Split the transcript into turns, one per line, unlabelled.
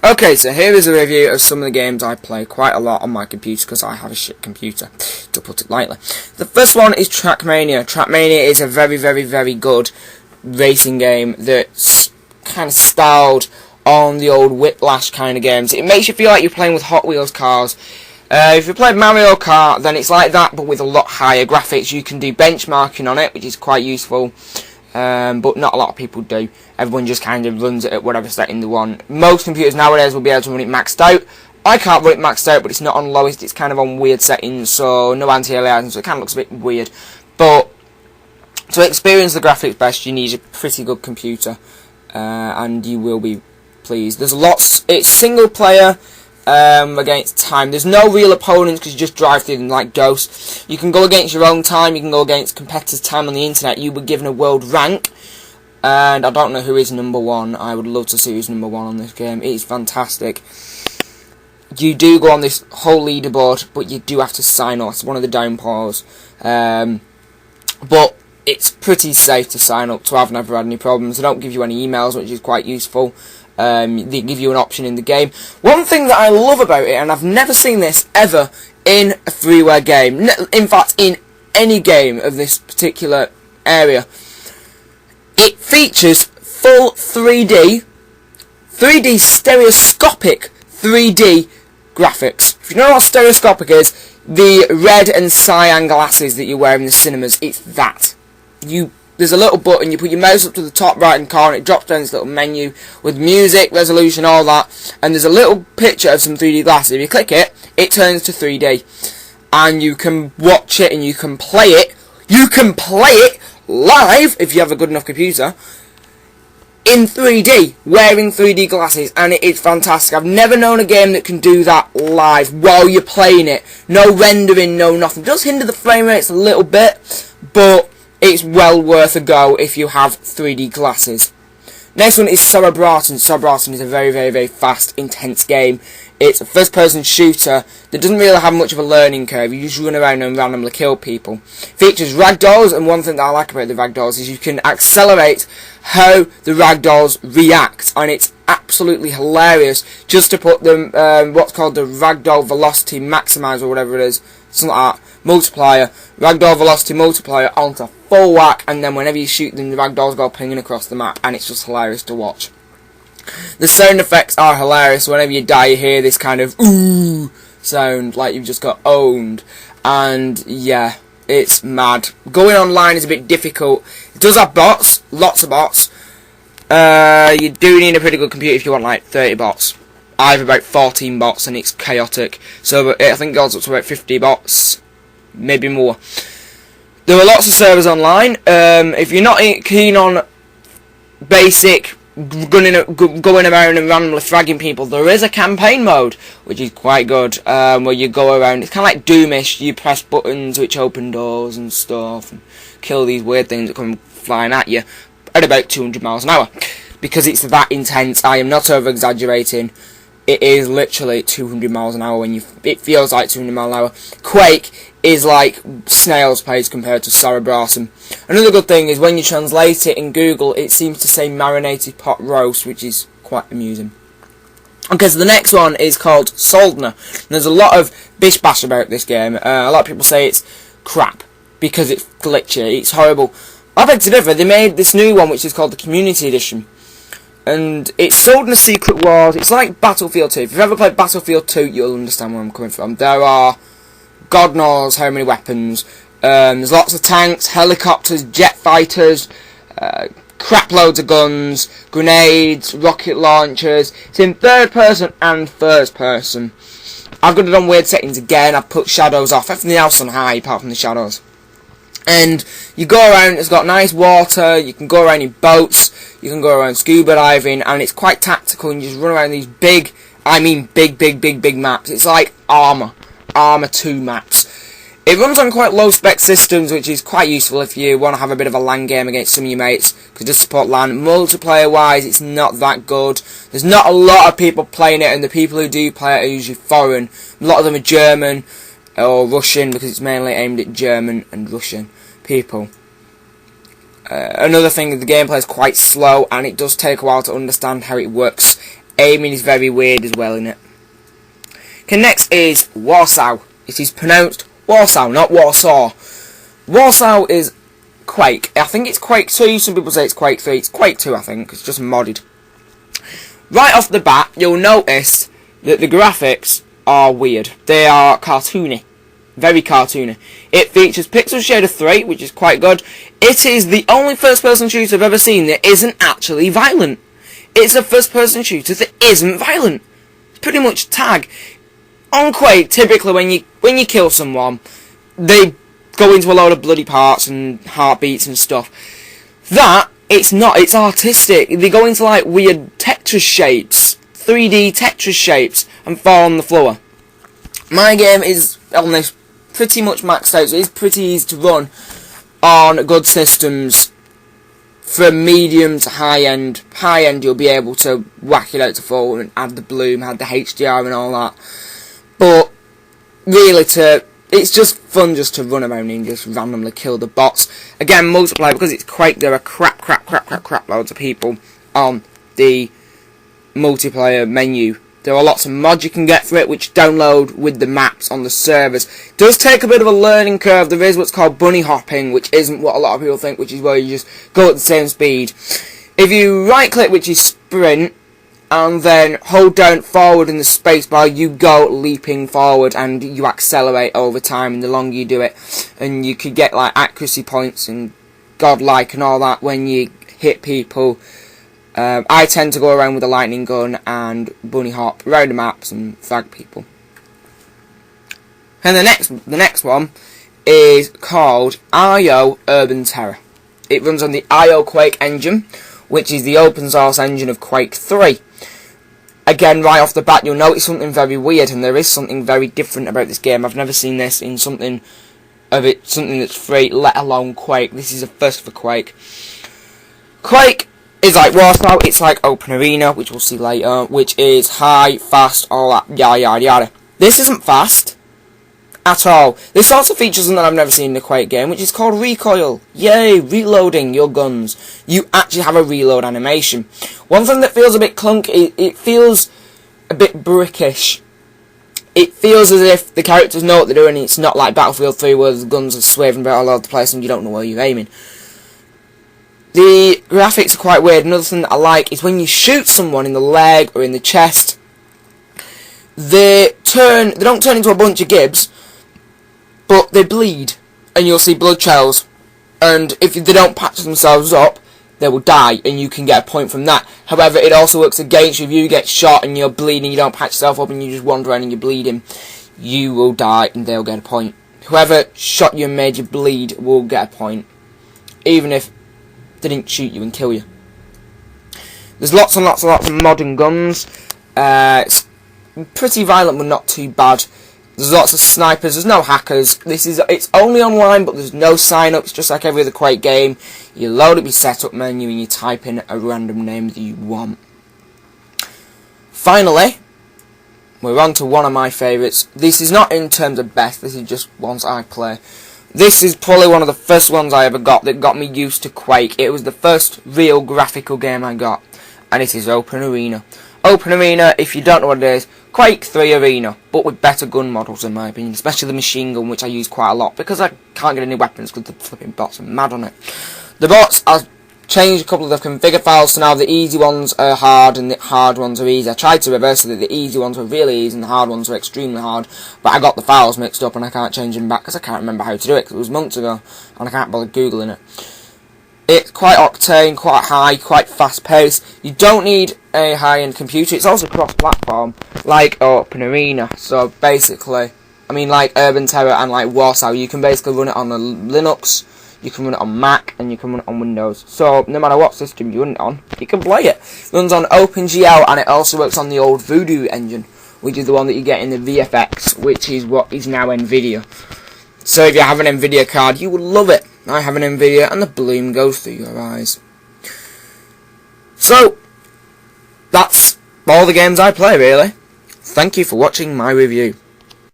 Okay, so here is a review of some of the games I play quite a lot on my computer because I have a shit computer, to put it lightly. The first one is Trackmania. Trackmania is a very, very, very good racing game that's kind of styled on the old Whiplash kind of games. It makes you feel like you're playing with Hot Wheels cars. If you play Mario Kart, then it's like that, but with a lot higher graphics. You can do benchmarking on it, which is quite useful. But not a lot of people do. Everyone just kind of runs it at whatever setting they want. Most computers nowadays will be able to run it maxed out. I can't run it maxed out, but it's not on lowest. It's kind of on weird settings, so no anti-aliasing, so it kind of looks a bit weird. But to experience the graphics best, you need a pretty good computer, and you will be pleased. There's lots. It's single player. Against time. There's no real opponents because you just drive through them like ghosts. You can go against your own time, you can go against competitors' time on the internet. You were given a world rank, and I don't know who is number one. I would love to see who's number one on this game. It is fantastic. You do go on this whole leaderboard, but you do have to sign off. It's one of the downfalls. But it's pretty safe to sign up, so I've never had any problems. They don't give you any emails, which is quite useful. They give you an option in the game. One thing that I love about it, and I've never seen this ever in a freeware game, in fact in any game of this particular area, it features full 3D stereoscopic 3D graphics. If you know what stereoscopic is, the red and cyan glasses that you wear in the cinemas, it's that. There's a little button, you put your mouse up to the top right hand corner, it drops down this little menu with music, resolution, all that, and there's a little picture of some 3D glasses. If you click it, it turns to 3D, and you can watch it and you can play it. You can play it live, if you have a good enough computer, in 3D, wearing 3D glasses, and it's fantastic. I've never known a game that can do that live while you're playing it. No rendering, no nothing. It does hinder the frame rates a little bit, but it's well worth a go if you have 3D glasses. Next one is Sauerbraten. Sauerbraten is a very, very, very fast, intense game. It's a first-person shooter that doesn't really have much of a learning curve. You just run around and randomly kill people. Features ragdolls, and one thing that I like about the ragdolls is you can accelerate how the ragdolls react, and it's absolutely hilarious just to put them what's called the ragdoll velocity maximizer or whatever it is, something like that, multiplier, ragdoll velocity multiplier onto full whack, and then whenever you shoot them, the ragdolls go pinging across the map, and it's just hilarious to watch. The sound effects are hilarious. Whenever you die, you hear this kind of ooh sound, like you've just got owned, and yeah, it's mad. Going online is a bit difficult. It does have bots, lots of bots. You do need a pretty good computer if you want like 30 bots. I have about 14 bots, and it's chaotic. So I think it goes up to about 50 bots, maybe more. There are lots of servers online. If you're not keen on basic going around and randomly fragging people, there is a campaign mode, which is quite good, where you go around. It's kind of like Doomish. You press buttons which open doors and stuff, and kill these weird things that come flying at you at about 200 miles an hour. Because it's that intense, I am not over-exaggerating. It is literally 200 miles an hour it feels like 200 miles an hour. Quake is like snail's pace compared to Sauerbraten. Another good thing is when you translate it in Google, it seems to say marinated pot roast, which is quite amusing. Okay, so the next one is called Soeldner. There's a lot of bish bash about this game. A lot of people say it's crap because it's glitchy, it's horrible. I beg to differ. They made this new one which is called the Community Edition. And it's Soeldner Secret Wars. It's like Battlefield 2. If you've ever played Battlefield 2, you'll understand where I'm coming from. There are God knows how many weapons. There's lots of tanks, helicopters, jet fighters, crap loads of guns, grenades, rocket launchers. It's in third person and first person. I've got it on weird settings again. I've put shadows off. Everything else on high apart from the shadows. And you go around, it's got nice water, you can go around in boats, you can go around scuba diving, and it's quite tactical, and you just run around these big maps. It's like Armour 2 maps. It runs on quite low spec systems, which is quite useful if you want to have a bit of a LAN game against some of your mates, because it does support LAN. Multiplayer wise, it's not that good. There's not a lot of people playing it, and the people who do play it are usually foreign. A lot of them are German or Russian, because it's mainly aimed at German and Russian people. Another thing, the gameplay is quite slow, and it does take a while to understand how it works aiming is very weird as well in it. Okay, next is Warsow. It is pronounced Warsow, not Warsaw. Warsow is Quake. I think it's Quake 2, some people say it's Quake 3. It's Quake 2, I think. It's just modded. Right off the bat, you'll notice that the graphics are weird. They are cartoony. Very cartoony. It features Pixel Shader 3, which is quite good. It is the only first-person shooter I've ever seen that isn't actually violent. It's a first-person shooter that isn't violent. It's pretty much tag. On Quake, typically when you kill someone, they go into a load of bloody parts and heartbeats and stuff. That, it's not. It's artistic. They go into like weird Tetris shapes, 3D Tetris shapes, and fall on the floor. My game is on this pretty much maxed out, so it's pretty easy to run on good systems. From medium to high end. High end, you'll be able to whack it out to full and add the bloom, add the HDR and all that. But really, it's just fun just to run around and just randomly kill the bots. Again, multiplayer, because it's Quake, there are crap loads of people on the multiplayer menu. There are lots of mods you can get for it, which download with the maps on the servers. It does take a bit of a learning curve. There is what's called bunny hopping, which isn't what a lot of people think, which is where you just go at the same speed. If you right click, which is sprint, and then hold down forward in the spacebar, you go leaping forward and you accelerate over time, and the longer you do it, and you could get like accuracy points and godlike and all that when you hit people. I tend to go around with a lightning gun and bunny hop around the maps and frag people. And the next one is called IO Urban Terror. It runs on the IO Quake engine, which is the open source engine of Quake 3. Again, right off the bat, you'll notice something very weird, and there is something very different about this game. I've never seen this in something that's free, let alone Quake. This is a first for Quake. Quake is like Warsow, it's like Open Arena, which we'll see later, which is high, fast, all that, yada yada yada. This isn't fast at all. This also features something that I've never seen in a Quake game, which is called recoil. Yay, reloading your guns. You actually have a reload animation. One thing that feels a bit clunky, it feels a bit brickish. It feels as if the characters know what they're doing, and it's not like Battlefield 3 where the guns are swaying about all over the place and you don't know where you're aiming. The graphics are quite weird. Another thing that I like is when you shoot someone in the leg or in the chest, they don't turn into a bunch of gibs, but they bleed, and you'll see blood trails. And if they don't patch themselves up, they will die, and you can get a point from that. However, it also works against you. If you get shot and you're bleeding, you don't patch yourself up, and you just wander around and you're bleeding, you will die, and they'll get a point. Whoever shot you and made you bleed will get a point, even if they didn't shoot you and kill you. There's lots and lots of modern guns. It's pretty violent, but not too bad. There's lots of snipers. There's no hackers. It's only online, but there's no sign-ups. Just like every other Quake game, you load up your setup menu and you type in a random name that you want. Finally, we're on to one of my favourites. This is not in terms of best. This is just ones I play. This is probably one of the first ones I ever got that got me used to Quake. It was the first real graphical game I got, and it is Open Arena. Open Arena, if you don't know what it is, Quake 3 Arena, but with better gun models in my opinion, especially the machine gun, which I use quite a lot, because I can't get any weapons because the flipping bots are mad on it. The bots, I've changed a couple of the configure files, so now the easy ones are hard and the hard ones are easy. I tried to reverse it, that the easy ones were really easy and the hard ones were extremely hard, but I got the files mixed up and I can't change them back because I can't remember how to do it, because it was months ago, and I can't bother googling it. It's quite octane, quite high, quite fast paced. You don't need a high-end computer. It's also cross-platform, like Open Arena. So basically, I mean, like Urban Terror and like Warsow, you can basically run it on a Linux, you can run it on Mac, and you can run it on Windows. So no matter what system you run it on, you can play it. It runs on OpenGL, and it also works on the old Voodoo engine, which is the one that you get in the VFX, which is what is now Nvidia. So if you have an Nvidia card, you will love it. I have an Nvidia, and the bloom goes through your eyes. So, that's all the games I play, really. Thank you for watching my review.